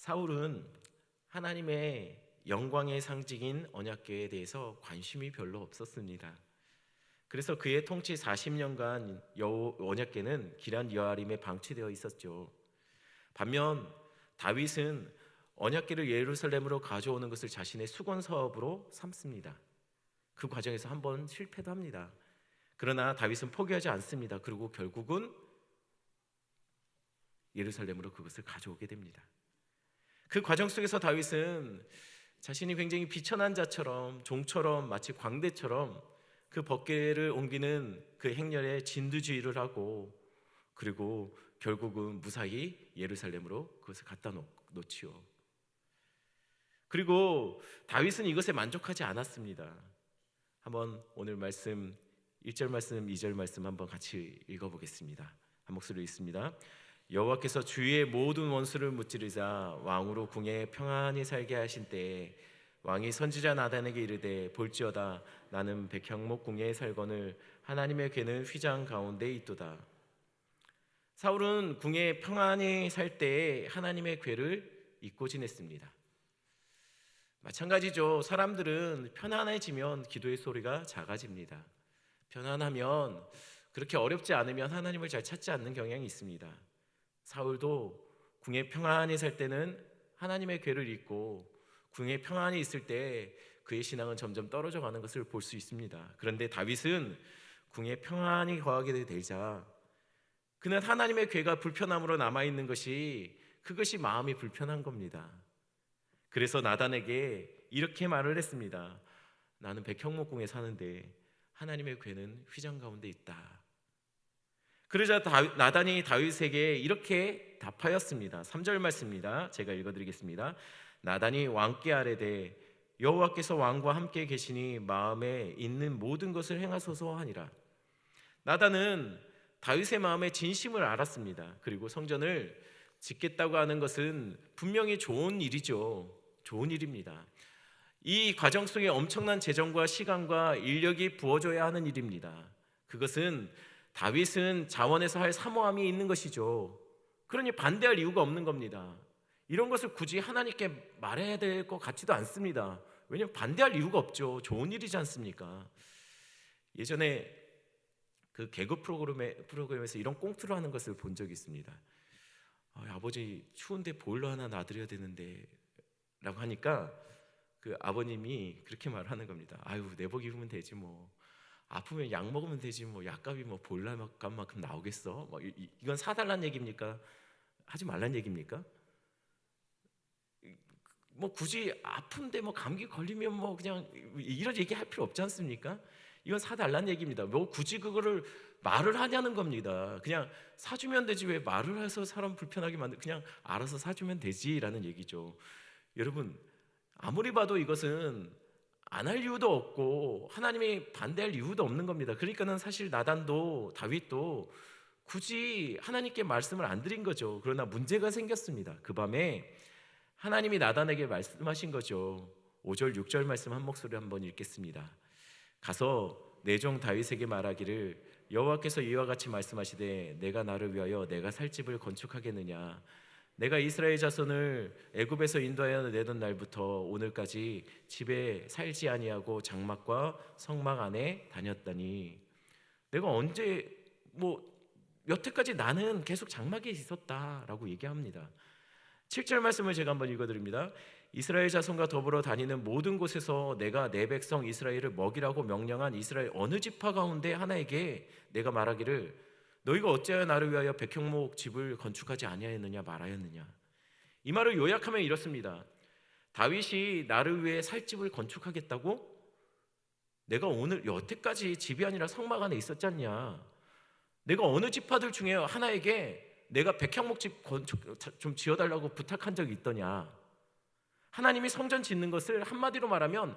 사울은 하나님의 영광의 상징인 언약궤에 대해서 관심이 별로 없었습니다. 그래서 그의 통치 40년간 언약궤는 기란 여아림에 방치되어 있었죠. 반면 다윗은 언약궤를 예루살렘으로 가져오는 것을 자신의 수건 사업으로 삼습니다. 그 과정에서 한번 실패도 합니다. 그러나 다윗은 포기하지 않습니다. 그리고 결국은 예루살렘으로 그것을 가져오게 됩니다. 그 과정 속에서 다윗은 자신이 굉장히 비천한 자처럼, 종처럼, 마치 광대처럼 그 법궤를 옮기는 그 행렬에 진두지휘를 하고, 그리고 결국은 무사히 예루살렘으로 그것을 갖다 놓지요. 그리고 다윗은 이것에 만족하지 않았습니다. 한번 오늘 말씀 1절 말씀, 2절 말씀 한번 같이 읽어보겠습니다. 한 목소리로 읽습니다. 여호와께서 주위의 모든 원수를 무찌르자 왕으로 궁에 평안히 살게 하신 때에 왕이 선지자 나단에게 이르되 볼지어다 나는 백향목 궁에 살거늘 하나님의 궤는 휘장 가운데 있도다. 사울은 궁에 평안히 살 때에 하나님의 궤를 잊고 지냈습니다. 마찬가지죠. 사람들은 편안해지면 기도의 소리가 작아집니다. 편안하면, 그렇게 어렵지 않으면 하나님을 잘 찾지 않는 경향이 있습니다. 사울도 궁에 평안히 살 때는 하나님의 궤를 잊고 궁에 평안히 있을 때 그의 신앙은 점점 떨어져 가는 것을 볼 수 있습니다. 그런데 다윗은 궁에 평안히 거하게 되자 그는 하나님의 궤가 불편함으로 남아있는 것이, 그것이 마음이 불편한 겁니다. 그래서 나단에게 이렇게 말을 했습니다. 나는 백향목궁에 사는데 하나님의 궤는 휘장 가운데 있다. 그러자 나단이 다윗에게 이렇게 답하였습니다. 3절 말씀입니다. 제가 읽어드리겠습니다. 나단이 왕께 아뢰되 여호와께서 왕과 함께 계시니 마음에 있는 모든 것을 행하소서 하니라. 나단은 다윗의 마음의 진심을 알았습니다. 그리고 성전을 짓겠다고 하는 것은 분명히 좋은 일이죠. 좋은 일입니다. 이 과정 속에 엄청난 재정과 시간과 인력이 부어져야 하는 일입니다. 그것은 다윗은 자원에서 할 사모함이 있는 것이죠. 그러니 반대할 이유가 없는 겁니다. 이런 것을 굳이 하나님께 말해야 될 것 같지도 않습니다. 왜냐하면 반대할 이유가 없죠. 좋은 일이지 않습니까? 예전에 그 개그 프로그램에서 이런 꽁트를 하는 것을 본 적이 있습니다. 아버지 추운데 보일러 하나 놔드려야 되는데 라고 하니까 그 아버님이 그렇게 말하는 겁니다. 아유, 내복 입으면 되지 뭐. 아프면 약 먹으면 되지 뭐. 약값이 뭐 보일러 값만큼 나오겠어? 뭐 이건 사달란 얘기입니까? 하지 말란 얘기입니까? 뭐 굳이 아픈데 뭐 감기 걸리면 뭐 그냥 이런 얘기 할 필요 없지 않습니까? 이건 사달란 얘기입니다. 뭐 굳이 그거를 말을 하냐는 겁니다. 그냥 사주면 되지 왜 말을 해서 사람 불편하게 그냥 알아서 사주면 되지라는 얘기죠. 여러분, 아무리 봐도 이것은 안 할 이유도 없고 하나님이 반대할 이유도 없는 겁니다. 그러니까는 사실 나단도 다윗도 굳이 하나님께 말씀을 안 드린 거죠. 그러나 문제가 생겼습니다. 그 밤에 하나님이 나단에게 말씀하신 거죠. 5절 6절 말씀 한 목소리 한번 읽겠습니다. 가서 내 종 다윗에게 말하기를 여호와께서 이와 같이 말씀하시되 내가 나를 위하여 내가 살 집을 건축하겠느냐. 내가 이스라엘 자손을 애굽에서 인도하여 내던 날부터 오늘까지 집에 살지 아니하고 장막과 성막 안에 다녔다니. 내가 언제 여태까지 나는 계속 장막에 있었다라고 얘기합니다. 7절 말씀을 제가 한번 읽어드립니다. 이스라엘 자손과 더불어 다니는 모든 곳에서 내가 내 백성 이스라엘을 먹이라고 명령한 이스라엘 어느 지파 가운데 하나에게 내가 말하기를 너희가 어찌하여 나를 위하여 백향목 집을 건축하지 아니하였느냐 말하였느냐. 이 말을 요약하면 이렇습니다. 다윗이 나를 위해 살 집을 건축하겠다고? 내가 오늘 여태까지 집이 아니라 성막 안에 있었지 않냐. 내가 어느 지파들 중에 하나에게 내가 백향목집 좀 지어달라고 부탁한 적이 있더냐. 하나님이 성전 짓는 것을 한마디로 말하면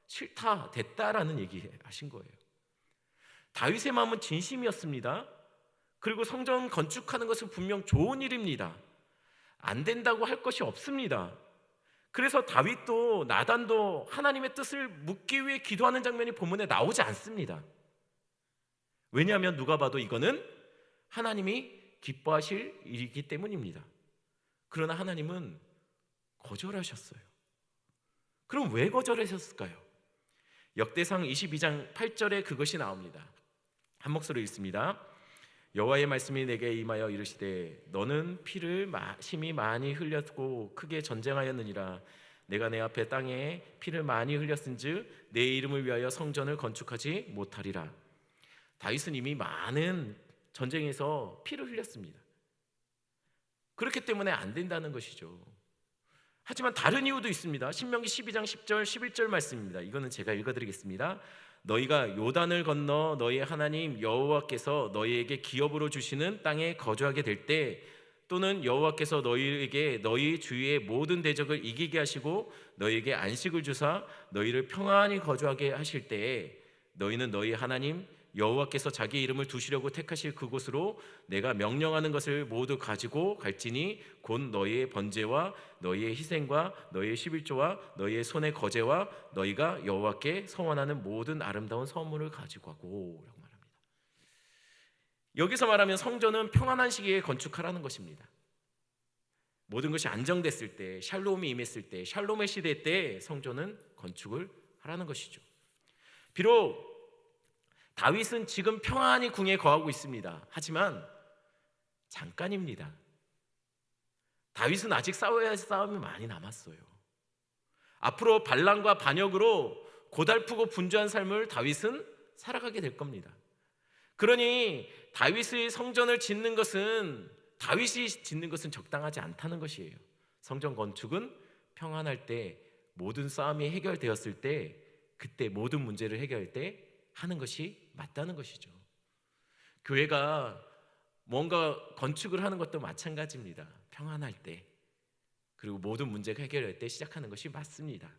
싫다, 됐다라는 얘기 하신 거예요. 다윗의 마음은 진심이었습니다. 그리고 성전 건축하는 것은 분명 좋은 일입니다. 안 된다고 할 것이 없습니다. 그래서 다윗도 나단도 하나님의 뜻을 묻기 위해 기도하는 장면이 본문에 나오지 않습니다. 왜냐하면 누가 봐도 이거는 하나님이 기뻐하실 일이기 때문입니다. 그러나 하나님은 거절하셨어요. 그럼 왜 거절하셨을까요? 역대상 22장 8절에 그것이 나옵니다. 한 목소리 읽습니다. 여호와의 말씀이 내게 임하여 이르시되 너는 피를 심히 많이 흘렸고 크게 전쟁하였느니라. 내가 내 앞에 땅에 피를 많이 흘렸은즉 내 이름을 위하여 성전을 건축하지 못하리라. 다윗은 이미 많은 전쟁에서 피를 흘렸습니다. 그렇기 때문에 안 된다는 것이죠. 하지만 다른 이유도 있습니다. 신명기 12장 10절 11절 말씀입니다. 이거는 제가 읽어드리겠습니다. 너희가 요단을 건너 너희 하나님 여호와께서 너희에게 기업으로 주시는 땅에 거주하게 될 때, 또는 여호와께서 너희에게 너희 주위의 모든 대적을 이기게 하시고 너희에게 안식을 주사 너희를 평안히 거주하게 하실 때에, 너희는 너희 하나님 여호와께서 자기 이름을 두시려고 택하실 그곳으로 내가 명령하는 것을 모두 가지고 갈지니 곧 너희의 번제와 너희의 희생과 너희의 11조와 너희의 손의 거제와 너희가 여호와께 서원하는 모든 아름다운 선물을 가지고 가고 라고 말합니다. 여기서 말하면 성전은 평안한 시기에 건축하라는 것입니다. 모든 것이 안정됐을 때, 샬롬이 임했을 때, 샬롬의 시대 때 성전은 건축을 하라는 것이죠. 비록 다윗은 지금 평안히 궁에 거하고 있습니다. 하지만 잠깐입니다. 다윗은 아직 싸워야 할 싸움이 많이 남았어요. 앞으로 반란과 반역으로 고달프고 분주한 삶을 다윗은 살아가게 될 겁니다. 그러니 다윗의 성전을 짓는 것은, 다윗이 짓는 것은 적당하지 않다는 것이에요. 성전 건축은 평안할 때, 모든 싸움이 해결되었을 때, 그때 모든 문제를 해결할 때 하는 것이 맞다는 것이죠. 교회가 뭔가 건축을 하는 것도 마찬가지입니다. 평안할 때, 그리고 모든 문제가 해결될 때 시작하는 것이 맞습니다.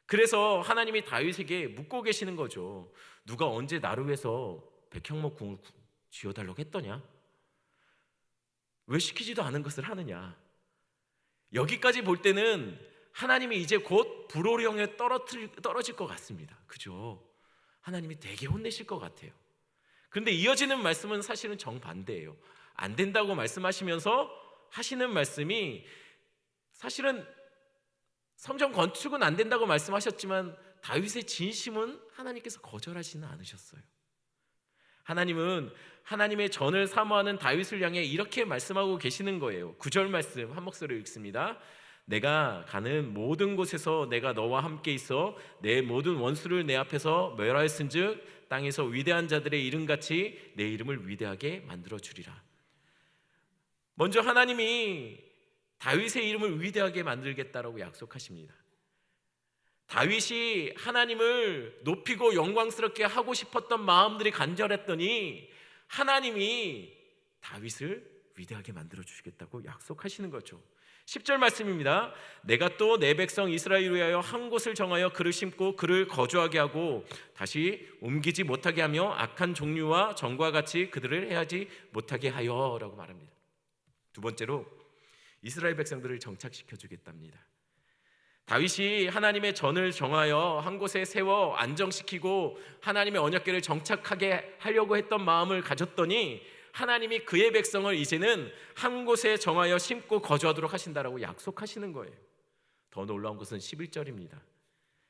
그래서 하나님이 다윗에게 묻고 계시는 거죠. 누가 언제 나를 위해서 백향목 궁을 지어달라고 했더냐? 왜 시키지도 않은 것을 하느냐? 여기까지 볼 때는 하나님이 이제 곧 불호령에 떨어질 것 같습니다. 그죠? 하나님이 되게 혼내실 것 같아요. 그런데 이어지는 말씀은 사실은 정반대예요. 안 된다고 말씀하시면서 하시는 말씀이, 사실은 성전 건축은 안 된다고 말씀하셨지만 다윗의 진심은 하나님께서 거절하지는 않으셨어요. 하나님은 하나님의 전을 사모하는 다윗을 향해 이렇게 말씀하고 계시는 거예요. 9절 말씀 한 목소리로 읽습니다. 내가 가는 모든 곳에서 내가 너와 함께 있어 내 모든 원수를 내 앞에서 멸하였은즉 땅에서 위대한 자들의 이름같이 내 이름을 위대하게 만들어 주리라. 먼저 하나님이 다윗의 이름을 위대하게 만들겠다라고 약속하십니다. 다윗이 하나님을 높이고 영광스럽게 하고 싶었던 마음들이 간절했더니 하나님이 다윗을 위대하게 만들어 주시겠다고 약속하시는 거죠. 10절 말씀입니다. 내가 또 내 백성 이스라엘을 위하여 한 곳을 정하여 그를 심고 그를 거주하게 하고 다시 옮기지 못하게 하며 악한 종류와 정과 같이 그들을 해하지 못하게 하여 라고 말합니다. 두 번째로 이스라엘 백성들을 정착시켜 주겠답니다. 다윗이 하나님의 전을 정하여 한 곳에 세워 안정시키고 하나님의 언약궤를 정착하게 하려고 했던 마음을 가졌더니 하나님이 그의 백성을 이제는 한 곳에 정하여 심고 거주하도록 하신다라고 약속하시는 거예요. 더 놀라운 것은 11절입니다.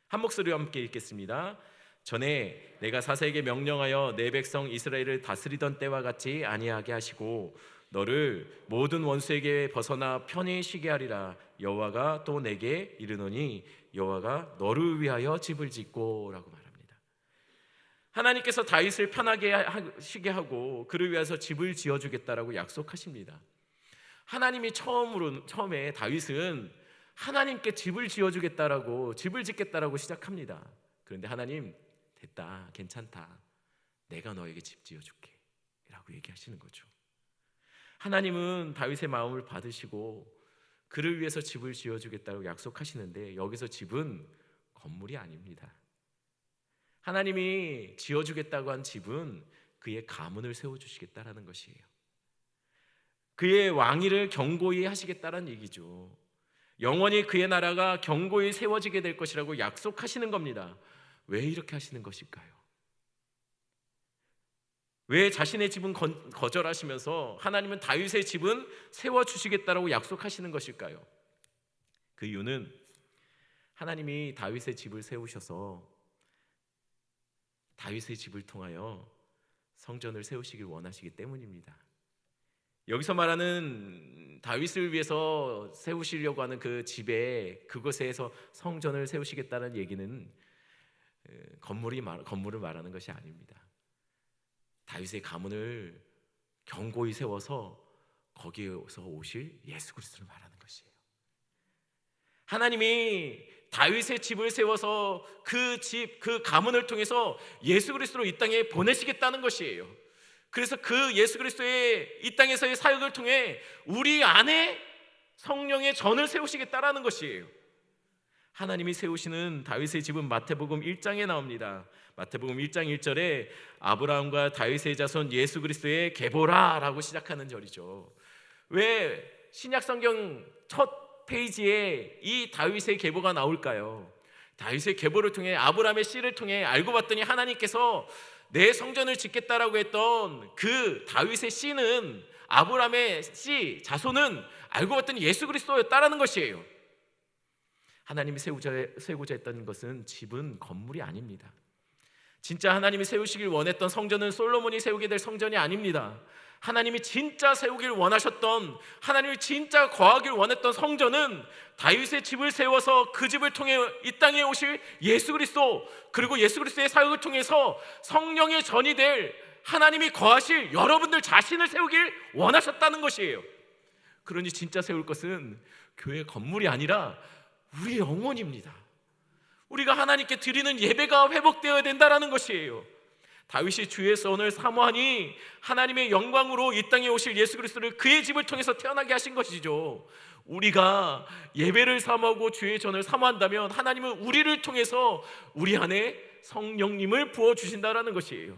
한 목소리와 함께 읽겠습니다. 전에 내가 사사에게 명령하여 내 백성 이스라엘을 다스리던 때와 같이 아니하게 하시고 너를 모든 원수에게 벗어나 편히 쉬게 하리라. 여호와가 또 내게 이르노니 여호와가 너를 위하여 집을 짓고 라고 말합니다. 하나님께서 다윗을 편하게 쉬게 하고 그를 위해서 집을 지어주겠다라고 약속하십니다. 하나님이 처음에 다윗은 하나님께 집을 지어주겠다라고, 집을 짓겠다라고 시작합니다. 그런데 하나님, 됐다, 괜찮다, 내가 너에게 집 지어줄게 라고 얘기하시는 거죠. 하나님은 다윗의 마음을 받으시고 그를 위해서 집을 지어주겠다고 약속하시는데, 여기서 집은 건물이 아닙니다. 하나님이 지어주겠다고 한 집은 그의 가문을 세워주시겠다라는 것이에요. 그의 왕위를 견고히 하시겠다는 얘기죠. 영원히 그의 나라가 견고히 세워지게 될 것이라고 약속하시는 겁니다. 왜 이렇게 하시는 것일까요? 왜 자신의 집은 거절하시면서 하나님은 다윗의 집은 세워주시겠다라고 약속하시는 것일까요? 그 이유는 하나님이 다윗의 집을 세우셔서 다윗의 집을 통하여 성전을 세우시길 원하시기 때문입니다. 여기서 말하는 다윗을 위해서 세우시려고 하는 그 집에 그곳에서 성전을 세우시겠다는 얘기는 건물을 말하는 것이 아닙니다. 다윗의 가문을 견고히 세워서 거기에서 오실 예수 그리스도를 말하는 것이에요. 하나님이 다윗의 집을 세워서 그 집, 그 가문을 통해서 예수 그리스도를 이 땅에 보내시겠다는 것이에요. 그래서 그 예수 그리스도의 이 땅에서의 사역을 통해 우리 안에 성령의 전을 세우시겠다라는 것이에요. 하나님이 세우시는 다윗의 집은 마태복음 1장에 나옵니다. 마태복음 1장 1절에 아브라함과 다윗의 자손 예수 그리스도의 계보라라고 시작하는 절이죠. 왜 신약성경 첫 페이지에 이 다윗의 계보가 나올까요? 다윗의 계보를 통해 아브라함의 씨를 통해 알고 봤더니 하나님께서 내 성전을 짓겠다라고 했던 그 다윗의 씨는, 아브라함의 씨 자손은 알고 봤더니 예수 그리스도였다라는 것이에요. 하나님이 세우고자 했던 것은 집은 건물이 아닙니다. 진짜 하나님이 세우시길 원했던 성전은 솔로몬이 세우게 될 성전이 아닙니다. 하나님이 진짜 세우길 원하셨던, 하나님이 진짜 거하길 원했던 성전은 다윗의 집을 세워서 그 집을 통해 이 땅에 오실 예수 그리스도, 그리고 예수 그리스도의 사역을 통해서 성령의 전이 될 하나님이 거하실 여러분들 자신을 세우길 원하셨다는 것이에요. 그러니 진짜 세울 것은 교회 건물이 아니라 우리 영혼입니다. 우리가 하나님께 드리는 예배가 회복되어야 된다는 것이에요. 다윗이 주의 son을 사모하니 하나님의 영광으로 이 땅에 오실 예수 그리스도를 그의 집을 통해서 태어나게 하신 것이죠. 우리가 예배를 사모하고 주의 전을 사모한다면 하나님은 우리를 통해서 우리 안에 성령님을 부어주신다는 것이에요.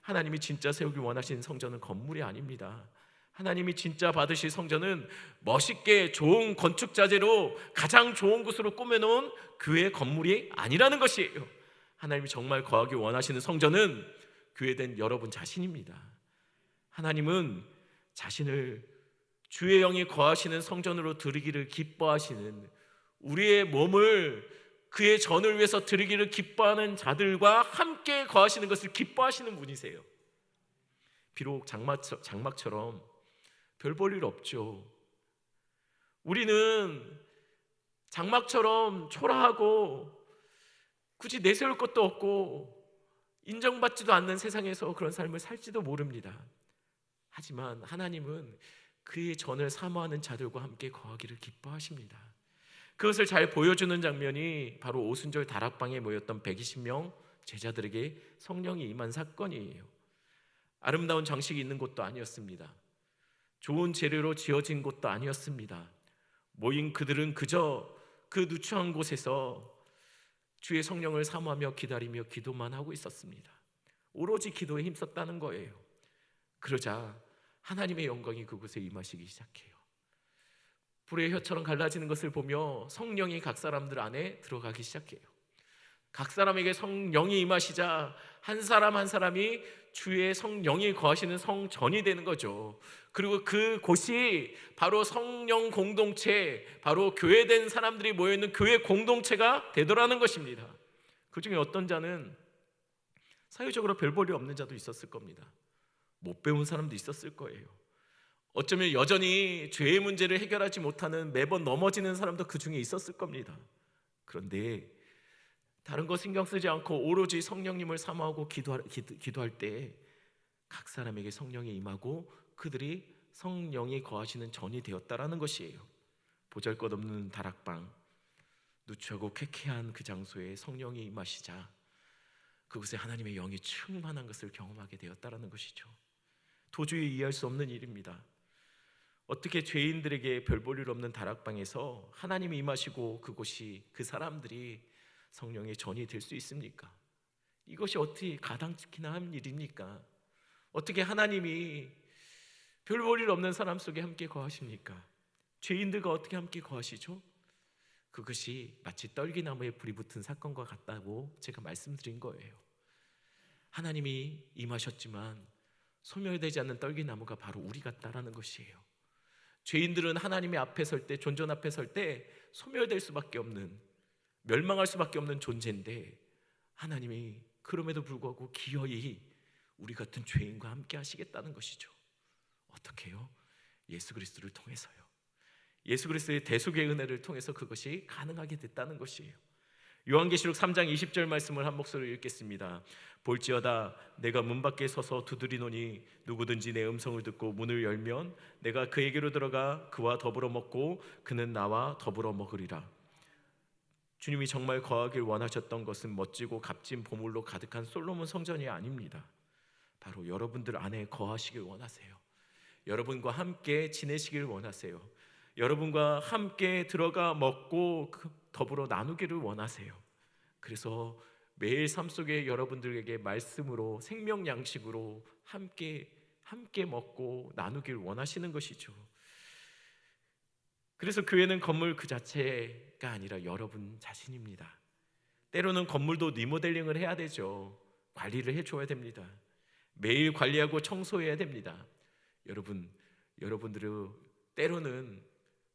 하나님이 진짜 세우기 원하신 성전은 건물이 아닙니다. 하나님이 진짜 받으실 성전은 멋있게 좋은 건축 자재로 가장 좋은 곳으로 꾸며놓은 교회 건물이 아니라는 것이에요. 하나님이 정말 거하기 원하시는 성전은 교회된 여러분 자신입니다. 하나님은 자신을 주의 영이 거하시는 성전으로 드리기를 기뻐하시는, 우리의 몸을 그의 전을 위해서 드리기를 기뻐하는 자들과 함께 거하시는 것을 기뻐하시는 분이세요. 비록 장막처럼 별 볼 일 없죠. 우리는 장막처럼 초라하고 굳이 내세울 것도 없고 인정받지도 않는 세상에서 그런 삶을 살지도 모릅니다. 하지만 하나님은 그의 전을 사모하는 자들과 함께 거하기를 기뻐하십니다. 그것을 잘 보여주는 장면이 바로 오순절 다락방에 모였던 120명 제자들에게 성령이 임한 사건이에요. 아름다운 장식이 있는 곳도 아니었습니다. 좋은 재료로 지어진 곳도 아니었습니다. 모인 그들은 그저 그 누추한 곳에서 주의 성령을 사모하며 기다리며 기도만 하고 있었습니다. 오로지 기도에 힘썼다는 거예요. 그러자 하나님의 영광이 그곳에 임하시기 시작해요. 불의 혀처럼 갈라지는 것을 보며 성령이 각 사람들 안에 들어가기 시작해요. 각 사람에게 성령이 임하시자 한 사람 한 사람이 주의 성령이 거하시는 성전이 되는 거죠. 그리고 그곳이 바로 성령 공동체, 바로 교회된 사람들이 모여있는 교회 공동체가 되더라는 것입니다. 그 중에 어떤 자는 사회적으로 별 볼일 없는 자도 있었을 겁니다. 못 배운 사람도 있었을 거예요. 어쩌면 여전히 죄의 문제를 해결하지 못하는 매번 넘어지는 사람도 그 중에 있었을 겁니다. 그런데 다른 거 신경 쓰지 않고 오로지 성령님을 사모하고 기도할 때 각 사람에게 성령이 임하고 그들이 성령이 거하시는 전이 되었다라는 것이에요. 보잘것없는 다락방, 누추하고 쾌쾌한 그 장소에 성령이 임하시자 그곳에 하나님의 영이 충만한 것을 경험하게 되었다라는 것이죠. 도저히 이해할 수 없는 일입니다. 어떻게 죄인들에게 별 볼 일 없는 다락방에서 하나님이 임하시고 그곳이, 그 사람들이 성령의 전이 될 수 있습니까? 이것이 어떻게 가당키나 한 일입니까? 어떻게 하나님이 별 볼 일 없는 사람 속에 함께 거하십니까? 죄인들과 어떻게 함께 거하시죠? 그것이 마치 떨기나무에 불이 붙은 사건과 같다고 제가 말씀드린 거예요. 하나님이 임하셨지만 소멸되지 않는 떨기나무가 바로 우리 같다라는 것이에요. 죄인들은 하나님의 앞에 설 때, 존전 앞에 설 때 소멸될 수밖에 없는, 멸망할 수밖에 없는 존재인데 하나님이 그럼에도 불구하고 기어이 우리 같은 죄인과 함께 하시겠다는 것이죠. 어떻게요? 예수 그리스도를 통해서요. 예수 그리스도의 대속의 은혜를 통해서 그것이 가능하게 됐다는 것이에요. 요한계시록 3장 20절 말씀을 한 목소리로 읽겠습니다. 볼지어다 내가 문 밖에 서서 두드리노니 누구든지 내 음성을 듣고 문을 열면 내가 그에게로 들어가 그와 더불어 먹고 그는 나와 더불어 먹으리라. 주님이 정말 거하길 원하셨던 것은 멋지고 값진 보물로 가득한 솔로몬 성전이 아닙니다. 바로 여러분들 안에 거하시길 원하세요. 여러분과 함께 지내시길 원하세요. 여러분과 함께 들어가 먹고 더불어 나누기를 원하세요. 그래서 매일 삶 속에 여러분들에게 말씀으로, 생명 양식으로 함께 먹고 나누길 원하시는 것이죠. 그래서 교회는 건물 그 자체가 아니라 여러분 자신입니다. 때로는 건물도 리모델링을 해야 되죠. 관리를 해줘야 됩니다. 매일 관리하고 청소해야 됩니다. 여러분들은 때로는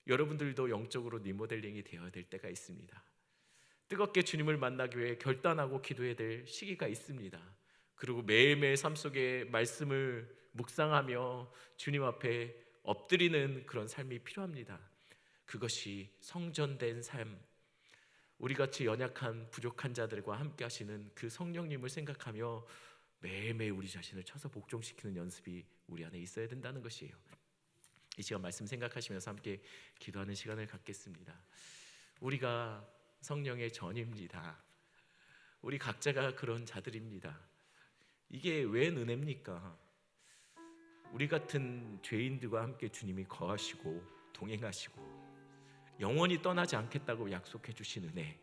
여러분들도 영적으로 리모델링이 되어야 될 때가 있습니다. 뜨겁게 주님을 만나기 위해 결단하고 기도해야 될 시기가 있습니다. 그리고 매일매일 삶 속에 말씀을 묵상하며 주님 앞에 엎드리는 그런 삶이 필요합니다. 그것이 성전된 삶, 우리같이 연약한 부족한 자들과 함께 하시는 그 성령님을 생각하며 매일매일 우리 자신을 쳐서 복종시키는 연습이 우리 안에 있어야 된다는 것이에요. 이 시간 말씀 생각하시면서 함께 기도하는 시간을 갖겠습니다. 우리가 성령의 전입니다. 우리 각자가 그런 자들입니다. 이게 웬 은혜입니까? 우리 같은 죄인들과 함께 주님이 거하시고 동행하시고 영원히 떠나지 않겠다고 약속해 주신 은혜.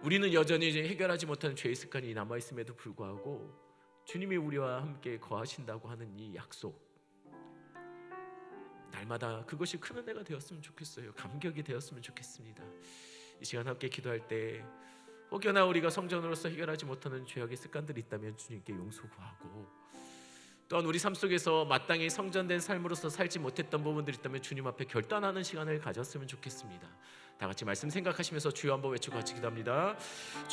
우리는 여전히 해결하지 못한 죄의 습관이 남아있음에도 불구하고 주님이 우리와 함께 거하신다고 하는 이 약속, 날마다 그것이 큰 은혜가 되었으면 좋겠어요. 감격이 되었으면 좋겠습니다. 이 시간 함께 기도할 때 혹여나 우리가 성전으로서 해결하지 못하는 죄악의 습관들이 있다면 주님께 용서 구하고, 또한 우리 삶 속에서 마땅히 성전된 삶으로서 살지 못했던 부분들이 있다면 주님 앞에 결단하는 시간을 가졌으면 좋겠습니다. 다 같이 말씀 생각하시면서 주여 한번 외치고 같이 기도합니다.